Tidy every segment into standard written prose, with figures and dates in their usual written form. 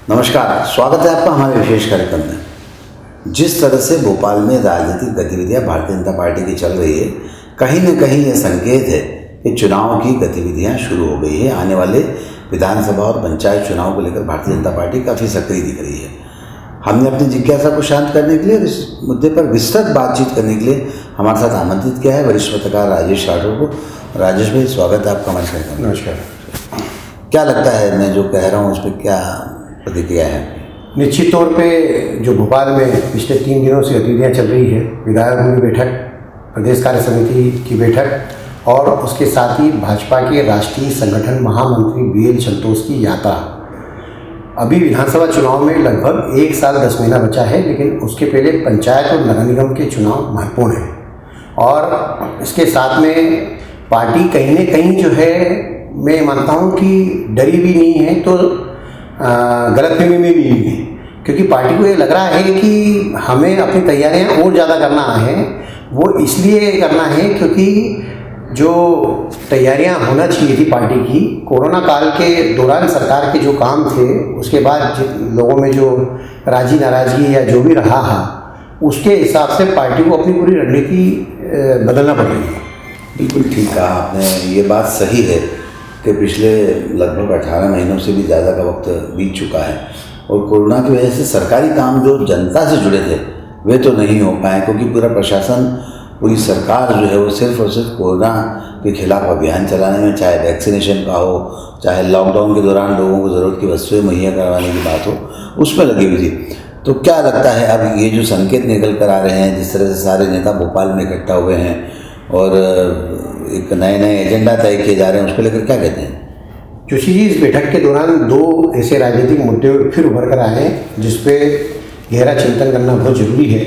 नमस्कार, स्वागत है आपका हमारे विशेष कार्यक्रम में। जिस तरह से भोपाल में राजनीतिक गतिविधियां भारतीय जनता पार्टी की चल रही है, कहीं न कहीं यह संकेत है कि चुनाव की गतिविधियां शुरू हो गई है। आने वाले विधानसभा और पंचायत चुनाव को लेकर भारतीय जनता पार्टी काफ़ी सक्रिय दिख रही है। हमने अपनी जिज्ञासा को शांत करने के लिए इस मुद्दे पर विस्तृत बातचीत करने के लिए हमारे साथ आमंत्रित किया है वरिष्ठ पत्रकार राजेश राठौर को। राजेश भाई, स्वागत है आपका हमारे कार्यक्रम में। नमस्कार। क्या लगता है, मैं जो कह रहा हूँ उस पर क्या प्रतिक्रिया है? निश्चित तौर पे जो भोपाल में पिछले 3 दिनों से गतिविधियाँ चल रही है, विधायकों की बैठक, प्रदेश कार्य समिति की बैठक और उसके साथ ही भाजपा के राष्ट्रीय संगठन महामंत्री BL संतोष की यात्रा। अभी विधानसभा चुनाव में लगभग 1 साल 10 महीना बचा है, लेकिन उसके पहले पंचायत और नगर निगम के चुनाव महत्वपूर्ण हैं और इसके साथ में पार्टी कहीं न कहीं जो है, मैं मानता हूँ कि डरी भी नहीं है तो गलतफहमी में भी नहीं है, क्योंकि पार्टी को ये लग रहा है कि हमें अपनी तैयारियां और ज़्यादा करना है। वो इसलिए करना है क्योंकि जो तैयारियां होना चाहिए थी पार्टी की, कोरोना काल के दौरान सरकार के जो काम थे, उसके बाद लोगों में जो राजी नाराज़गी या जो भी रहा है, उसके हिसाब से पार्टी को अपनी पूरी रणनीति बदलना पड़ेगी। बिल्कुल ठीक कहा आपने। ये बात सही है कि पिछले लगभग 18 महीनों से भी ज़्यादा का वक्त बीत चुका है और कोरोना की वजह से सरकारी काम जो जनता से जुड़े थे वे तो नहीं हो पाए, क्योंकि पूरा प्रशासन, पूरी सरकार जो है वो सिर्फ और सिर्फ कोरोना के खिलाफ अभियान चलाने में, चाहे वैक्सीनेशन का हो, चाहे लॉकडाउन के दौरान लोगों को ज़रूरत की वस्तुएं मुहैया करवाने की बात हो, उसमें लगी हुई थी। तो क्या लगता है अब ये जो संकेत निकल कर आ रहे हैं, जिस तरह से सारे नेता भोपाल में इकट्ठा हुए हैं और एक नए एजेंडा तय किए जा रहे हैं, उसको लेकर क्या कहते हैं? जोशी जी, इस बैठक के दौरान 2 ऐसे राजनीतिक मुद्दे फिर उभर कर आए हैं जिस पे गहरा चिंतन करना बहुत जरूरी है।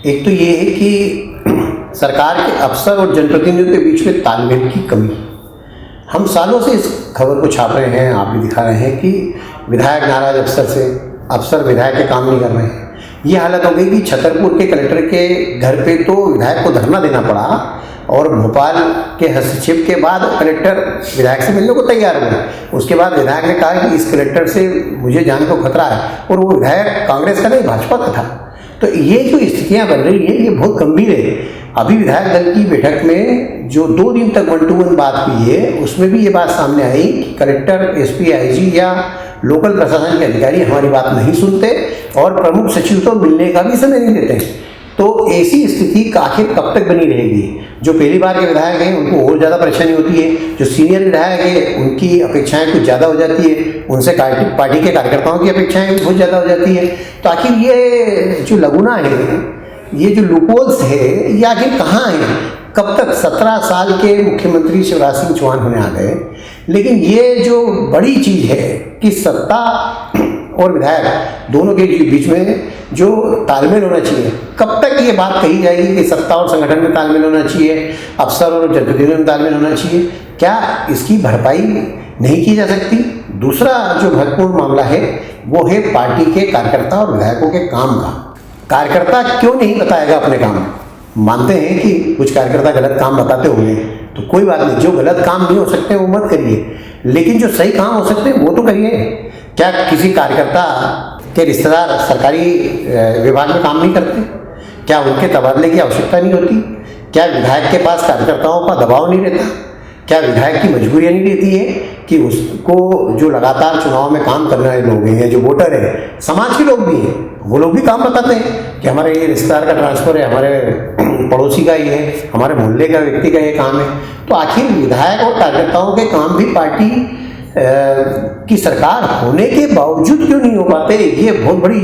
एक तो ये है कि सरकार के अफसर और जनप्रतिनिधियों के बीच में तालमेल की कमी। हम सालों से इस खबर को छाप रहे हैं, आप भी दिखा रहे हैं कि विधायक नाराज अफसर से, अफसर विधायक के काम नहीं कर रहे हैं। ये हालत हो गई कि छतरपुर के कलेक्टर के घर पे तो विधायक को धरना देना पड़ा और भोपाल के हस्तक्षेप के बाद कलेक्टर विधायक से मिलने को तैयार हुए। उसके बाद विधायक ने कहा कि इस कलेक्टर से मुझे जान को खतरा है, और वो विधायक कांग्रेस का नहीं, भाजपा का था। तो ये जो स्थितियां बन रही है, ये बहुत गंभीर है। अभी विधायक दल की बैठक में जो 2 दिन तक 1 to 1 बात हुई है, उसमें भी ये बात सामने आई कि कलेक्टर, SP, IG या लोकल प्रशासन के अधिकारी हमारी बात नहीं सुनते और प्रमुख सचिव तो मिलने का भी समय नहीं देते। तो ऐसी स्थिति आखिर कब तक बनी रहेगी? जो पहली बार के विधायक हैं उनको और ज़्यादा परेशानी होती है, जो सीनियर विधायक हैं उनकी अपेक्षाएं कुछ ज़्यादा हो जाती है, उनसे पार्टी के कार्यकर्ताओं की अपेक्षाएं भी बहुत ज़्यादा हो जाती है। तो आखिर ये जो लगुना है, ये जो लूपहोल्स है, ये आखिर कहाँ है? कब तक? 17 साल के मुख्यमंत्री शिवराज सिंह चौहान होने आ गए, लेकिन ये जो बड़ी चीज़ है कि सत्ता और विधायक दोनों के बीच में जो तालमेल होना चाहिए, कब तक ये बात कही जाएगी कि सत्ता और संगठन में तालमेल होना चाहिए, अफसर और जनप्रतिनिधियों में तालमेल होना चाहिए? क्या इसकी भरपाई नहीं की जा सकती? दूसरा जो महत्वपूर्ण मामला है वो है पार्टी के कार्यकर्ता और विधायकों के काम का। कार्यकर्ता क्यों नहीं बताएगा अपने काम? मानते हैं कि कुछ कार्यकर्ता गलत काम बताते होंगे, तो कोई बात नहीं, जो गलत काम नहीं हो सकते वो मत करिए, लेकिन जो सही काम हो सकते हैं वो तो करिए। क्या किसी कार्यकर्ता के रिश्तेदार सरकारी विभाग में काम नहीं करते? क्या उनके तबादले की आवश्यकता नहीं होती? क्या विधायक के पास कार्यकर्ताओं का दबाव नहीं रहता? क्या विधायक की मजबूरियाँ नहीं रहती है कि उसको जो लगातार चुनाव में काम करने वाले लोग हैं, जो वोटर हैं, समाज के लोग भी हैं, वो लोग भी काम बताते हैं कि हमारे ये रिश्तेदार का ट्रांसफ़र है, हमारे पड़ोसी का ये है, हमारे मोहल्ले का व्यक्ति का ये काम है। तो आखिर विधायक और कार्यकर्ताओं के काम भी पार्टी की सरकार होने के बावजूद क्यों नहीं हो पाते? ये बहुत बड़ी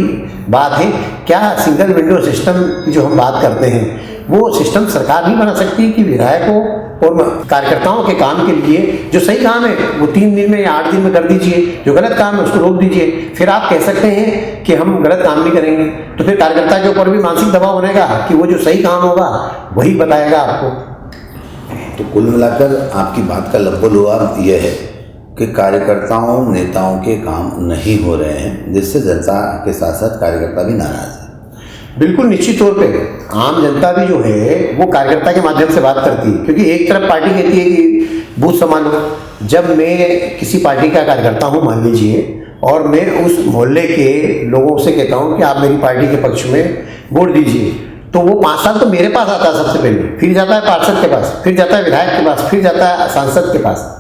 बात है। क्या सिंगल विंडो सिस्टम की जो हम बात करते हैं, वो सिस्टम सरकार नहीं बना सकती कि विधायकों और कार्यकर्ताओं के काम के लिए जो सही काम है वो 3 दिन में या 8 दिन में कर दीजिए, जो गलत काम है उसको रोक दीजिए। फिर आप कह सकते हैं कि हम गलत काम नहीं करेंगे, तो फिर कार्यकर्ता के ऊपर भी मानसिक दबाव बनेगा कि वो जो सही काम होगा वही बताएगा आपको। तो कुल मिलाकर आपकी बात का लब्बो-लुआब यह है कि कार्यकर्ताओं, नेताओं के काम नहीं हो रहे हैं, जिससे जनता के साथ साथ कार्यकर्ता भी नाराज है। बिल्कुल निश्चित तौर पे आम जनता भी जो है वो कार्यकर्ता के माध्यम से बात करती है, क्योंकि एक तरफ पार्टी कहती है कि बूथ संभालो। जब मैं किसी पार्टी का कार्यकर्ता हूँ मान लीजिए, और मैं उस मोहल्ले के लोगों से कहता हूँ कि आप मेरी पार्टी के पक्ष में वोट दीजिए, तो वो 5 साल तो मेरे पास आता है सबसे पहले, फिर जाता है पार्षद के पास, फिर जाता है विधायक के पास, फिर जाता है सांसद के पास।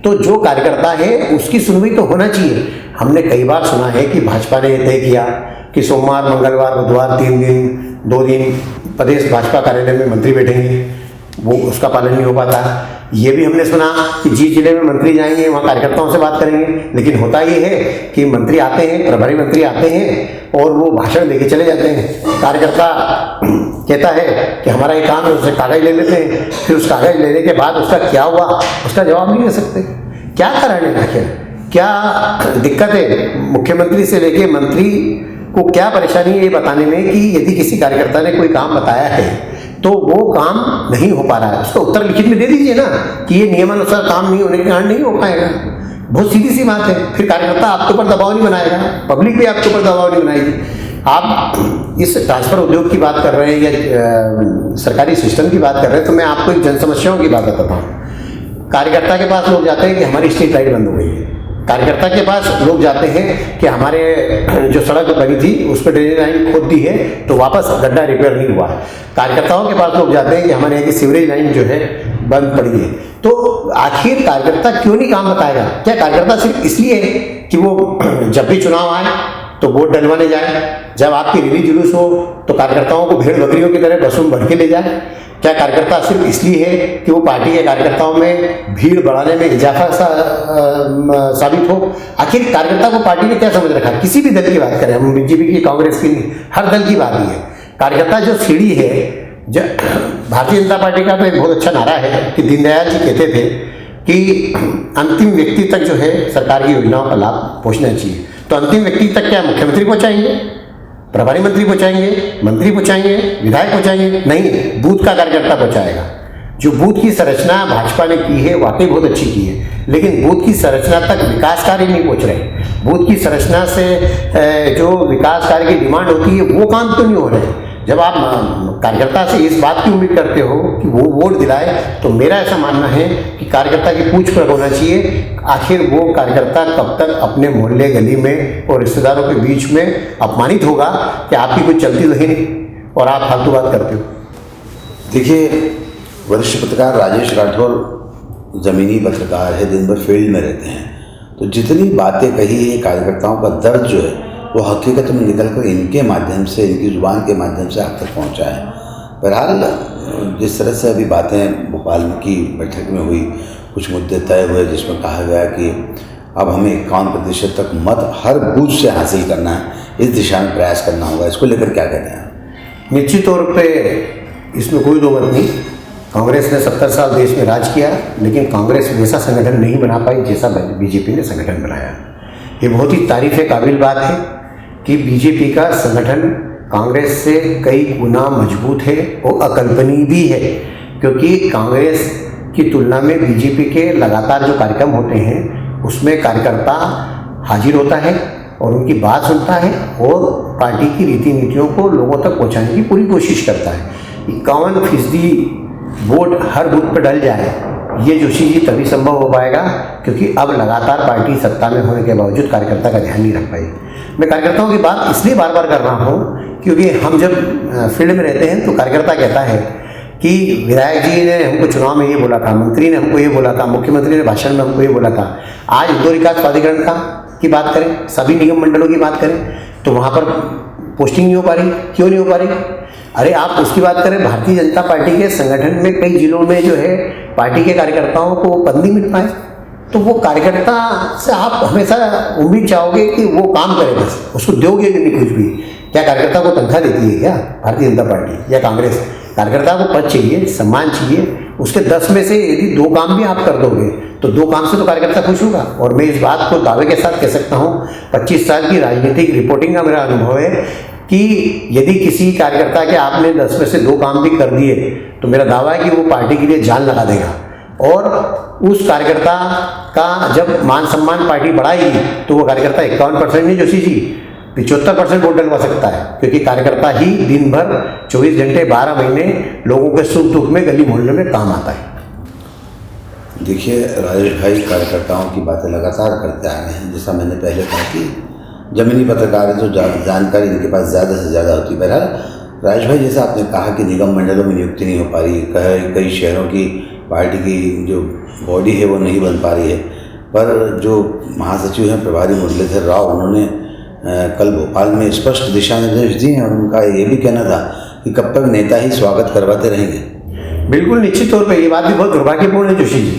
तो जो कार्यकर्ता है उसकी सुनवाई तो होना चाहिए। हमने कई बार सुना है कि भाजपा ने तय किया कि सोमवार, मंगलवार, बुधवार 3 दिन 2 दिन प्रदेश भाजपा कार्यालय में मंत्री बैठेंगे, वो उसका पालन नहीं हो पाता। ये भी हमने सुना कि जिस जिले में मंत्री जाएंगे वहाँ कार्यकर्ताओं से बात करेंगे, लेकिन होता ये है कि मंत्री आते हैं, प्रभारी मंत्री आते हैं और वो भाषण देके चले जाते हैं। कार्यकर्ता कहता है कि हमारा ये काम है, उससे कागज ले लेते हैं, फिर उस कागज लेने के बाद उसका क्या हुआ उसका जवाब नहीं दे सकते। क्या कारण है आखिर, क्या दिक्कत है मुख्यमंत्री से लेके मंत्री को, क्या परेशानी है ये बताने में कि यदि किसी कार्यकर्ता ने कोई काम बताया है तो वो काम नहीं हो पा रहा है, उसका उत्तर लिखित में दे दीजिए ना कि ये नियमानुसार काम नहीं होने के कारण नहीं हो पाएगा। बहुत सीधी सी बात है। फिर कार्यकर्ता आपके ऊपर दबाव नहीं बनाएगा, पब्लिक भी आपके ऊपर दबाव नहीं बनाएगी। आप इस ट्रांसफर उद्योग की बात कर रहे हैं या सरकारी सिस्टम की बात कर रहे हैं, तो मैं आपको एक जन समस्याओं की बात बताता हूँ। कार्यकर्ता के पास लोग जाते हैं कि हमारी स्ट्रीट लाइट बंद हो गई है, कार्यकर्ता के पास लोग जाते हैं कि हमारे जो सड़क बनी थी उस पर ड्रेनेज लाइन खोद दी है तो वापस गड्ढा रिपेयर नहीं हुआ। कार्यकर्ताओं के पास लोग जाते हैं कि हमारे यहाँ की सीवरेज लाइन जो है बंद पड़ी है। तो आखिर कार्यकर्ता क्यों नहीं काम बताएगा? क्या कार्यकर्ता सिर्फ इसलिए है कि वो जब भी चुनाव आए तो वोट डलवाने जाए, जब आपकी रैली जुलूस हो तो कार्यकर्ताओं को भेड़ बकरियों की तरह बसों में भर के ले जाए? क्या कार्यकर्ता सिर्फ इसलिए है कि वो पार्टी के कार्यकर्ताओं में भीड़ बढ़ाने में इजाफा साबित हो? आखिर कार्यकर्ता को पार्टी ने क्या समझ रखा? किसी भी दल की बात करें, हम बीजेपी की, कांग्रेस की नहीं, हर दल की बात ही है। कार्यकर्ता जो सीढ़ी है, भारतीय जनता पार्टी का तो एक बहुत अच्छा नारा है कि दीनदयाल जी कहते थे कि अंतिम व्यक्ति तक जो है सरकार की योजनाओं का लाभ पहुंचना चाहिए। तो अंतिम व्यक्ति तक क्या मुख्यमंत्री पहुंचाएंगे, प्रभारी मंत्री पहुंचाएंगे, मंत्री पहुंचाएंगे, विधायक पहुंचाएंगे? नहीं, बूथ का कार्यकर्ता पहुंचाएगा। जो बूथ की संरचना भाजपा ने की है वाकई बहुत अच्छी की है, लेकिन बूथ की संरचना तक विकास कार्य नहीं पहुंच रहे। बूथ की संरचना से जो विकास कार्य की डिमांड होती है वो काम तो नहीं हो रहे। जब आप कार्यकर्ता से इस बात की उम्मीद करते हो कि वो वोट दिलाए, तो मेरा ऐसा मानना है कि कार्यकर्ता की पूछ पर होना चाहिए आखिर वो कार्यकर्ता कब तक अपने मोहल्ले गली में और रिश्तेदारों के बीच में अपमानित होगा कि आपकी कुछ चलती तो है नहीं और आप फालतू बात करते हो। देखिए, वरिष्ठ पत्रकार राजेश राठौर ज़मीनी पत्रकार है, दिन भर फील्ड में रहते हैं, तो जितनी बातें कही है कार्यकर्ताओं का दर्द जो है वो हकीकत में निकल कर इनके माध्यम से, इनकी ज़ुबान के माध्यम से आप तक पहुँचा है। बहरहाल जिस तरह से अभी बातें भोपाल की बैठक में हुई, कुछ मुद्दे तय हुए जिसमें कहा गया कि अब हमें 51% तक मत हर बूथ से हासिल करना है, इस दिशा में प्रयास करना होगा, इसको लेकर क्या कहते हैं? निश्चित तौर पे इसमें कोई दो मत नहीं। कांग्रेस ने 70 साल देश में राज किया, लेकिन कांग्रेस वैसा संगठन नहीं बना पाई जैसा बीजेपी ने संगठन बनाया। ये बहुत ही तारीफ़ काबिल बात है कि बीजेपी का संगठन कांग्रेस से कई गुना मजबूत है और अकल्पनीय भी है, क्योंकि कांग्रेस की तुलना में बीजेपी के लगातार जो कार्यक्रम होते हैं उसमें कार्यकर्ता हाजिर होता है और उनकी बात सुनता है और पार्टी की रीति नीतियों को लोगों तक पहुंचाने की पूरी कोशिश करता है। 51% वोट हर बूथ पर डल जाए, ये जोशी जी तभी संभव हो पाएगा क्योंकि अब लगातार पार्टी सत्ता में होने के बावजूद कार्यकर्ता का ध्यान नहीं रख पाई। मैं कार्यकर्ताओं की बात इसलिए बार बार कर रहा हूँ क्योंकि हम जब फील्ड में रहते हैं तो कार्यकर्ता कहता है कि विधायक जी ने हमको चुनाव में ये बोला था, मंत्री ने हमको ये बोला था, मुख्यमंत्री ने भाषण में हमको ये बोला था। आज इंदौर विकास प्राधिकरण की बात करें, सभी निगम मंडलों की बात करें तो वहाँ पर पोस्टिंग नहीं हो पा रही। क्यों नहीं हो पा रही? अरे आप उसकी बात करें, भारतीय जनता पार्टी के संगठन में कई जिलों में जो है पार्टी के कार्यकर्ताओं को पद नहीं मिल पाए, तो वो कार्यकर्ता से आप हमेशा उम्मीद चाहोगे कि वो काम करे, बस उसको दोगे नहीं कुछ भी। क्या कार्यकर्ता को तनख्वाह देती है क्या भारतीय जनता पार्टी या कांग्रेस? कार्यकर्ता को पद चाहिए, सम्मान चाहिए, उसके 10 में से यदि 2 काम भी आप कर दोगे तो 2 काम से तो कार्यकर्ता खुश होगा। और मैं इस बात को दावे के साथ कह सकता हूँ, 25 साल की राजनीतिक रिपोर्टिंग का मेरा अनुभव है कि यदि किसी कार्यकर्ता के आपने 10 में से 2 काम भी कर दिए तो मेरा दावा है कि वो पार्टी के लिए जान लगा देगा और उस कार्यकर्ता का जब मान सम्मान पार्टी बढ़ाएगी तो वो कार्यकर्ता 51% नहीं जोशी जी 75% वोट डलवा सकता है, क्योंकि कार्यकर्ता ही दिन भर 24 घंटे 12 महीने लोगों के सुख दुख में गली मोहल्ले में काम आता है। देखिए, राजेश भाई कार्यकर्ताओं की बातें लगातार करते आ रहे हैं। जैसा मैंने पहले कहा कि ज़मीनी पत्रकार है तो जानकारी इनके पास ज़्यादा से ज़्यादा होती है। बहरहाल राजेश भाई, जैसा आपने कहा कि निगम मंडलों में नियुक्ति नहीं हो पा रही, कई शहरों की पार्टी की जो बॉडी है वो नहीं बन पा रही है, पर जो महासचिव हैं प्रभारी मुरलीधर राव, उन्होंने कल भोपाल में स्पष्ट दिशा निर्देश दिए हैं और उनका ये भी कहना था कि कब तक नेता ही स्वागत करवाते रहेंगे। बिल्कुल निश्चित तौर पे ये बात भी बहुत दुर्भाग्यपूर्ण है जोशी जी।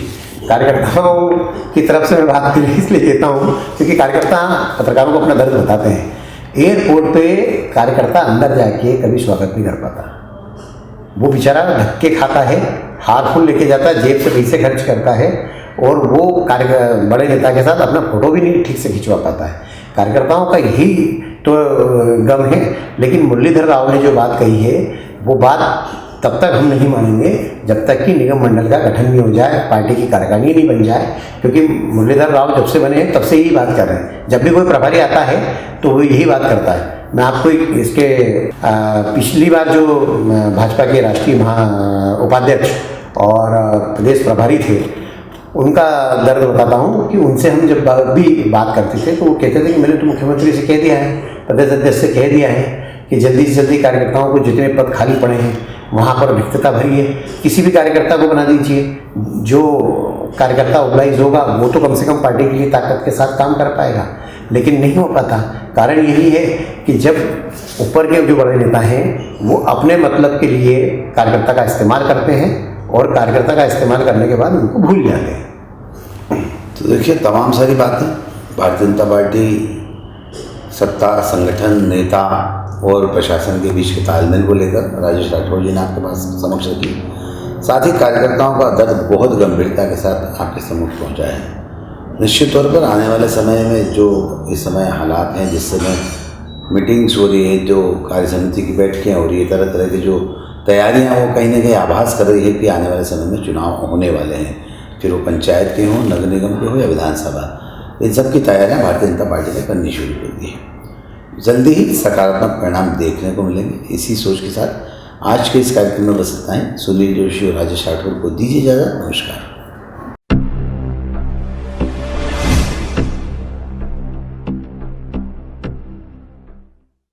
कार्यकर्ताओं की तरफ से मैं बात इसलिए कहता हूँ क्योंकि कार्यकर्ता पत्रकारों को अपना दर्द बताते हैं। एयरपोर्ट पे कार्यकर्ता अंदर जाके कभी स्वागत नहीं कर पाता। वो बेचारा धक्के खाता है, हाथ फुल लेके जाता है, जेब से पैसे खर्च करता है और वो बड़े नेता के साथ अपना फोटो भी नहीं ठीक से खिंचवा पाता है। कार्यकर्ताओं का यही तो गम है। लेकिन मुरलीधर राव ने जो बात कही है वो बात तब तक हम नहीं मानेंगे जब तक कि निगम मंडल का गठन नहीं हो जाए, पार्टी की कार्यकारिणी नहीं बन जाए। क्योंकि मुरलीधर राव जब से बने हैं तब से यही बात कर रहे हैं। जब भी कोई प्रभारी आता है तो वो यही बात करता है। मैं आपको इसके पिछली बार जो भाजपा के राष्ट्रीय उपाध्यक्ष और प्रदेश प्रभारी थे उनका दर्द बताता हूँ कि उनसे हम जब भी बात करते थे तो वो कहते थे कि मैंने तो मुख्यमंत्री से कह दिया है, प्रदेश अध्यक्ष से कह दिया है कि जल्दी से जल्दी कार्यकर्ताओं को जितने पद खाली पड़े हैं वहाँ पर रिक्तता भरिए, किसी भी कार्यकर्ता को बना दीजिए। जो कार्यकर्ता मोबिलाइज होगा वो तो कम से कम पार्टी के लिए ताकत के साथ काम कर पाएगा, लेकिन नहीं हो पाता। कारण यही है कि जब ऊपर के जो बड़े नेता हैं वो अपने मतलब के लिए कार्यकर्ता का इस्तेमाल करते हैं और कार्यकर्ता का इस्तेमाल करने के बाद उनको भूल जाते हैं। तो देखिए, तमाम सारी बातें भारतीय जनता पार्टी सत्ता, संगठन, नेता और प्रशासन के बीच के तालमेल को लेकर राजेश राठौर जी ने आपके पास समक्ष रखी। साथ ही कार्यकर्ताओं का दर्द बहुत गंभीरता के साथ आपके सम्मुख पहुंचा है। निश्चित तौर पर आने वाले समय में जो इस समय हालात हैं, जिस समय मीटिंग्स हो रही है, जो कार्य समिति की बैठकें हो रही है, तरह तरह की जो तैयारियां, वो कहीं ना कहीं आभास कर रही है कि आने वाले समय में चुनाव होने वाले हैं। फिर वो पंचायत के हों, नगर निगम के हो या विधानसभा, इन सब की तैयारियां भारतीय जनता पार्टी ने करनी शुरू कर दी है। जल्दी ही सकारात्मक परिणाम देखने को मिलेंगे। इसी सोच के साथ आज के इस कार्यक्रम में बस इतना ही। सुनील जोशी और राजेश राठौर को दीजिए इजाज़त। नमस्कार।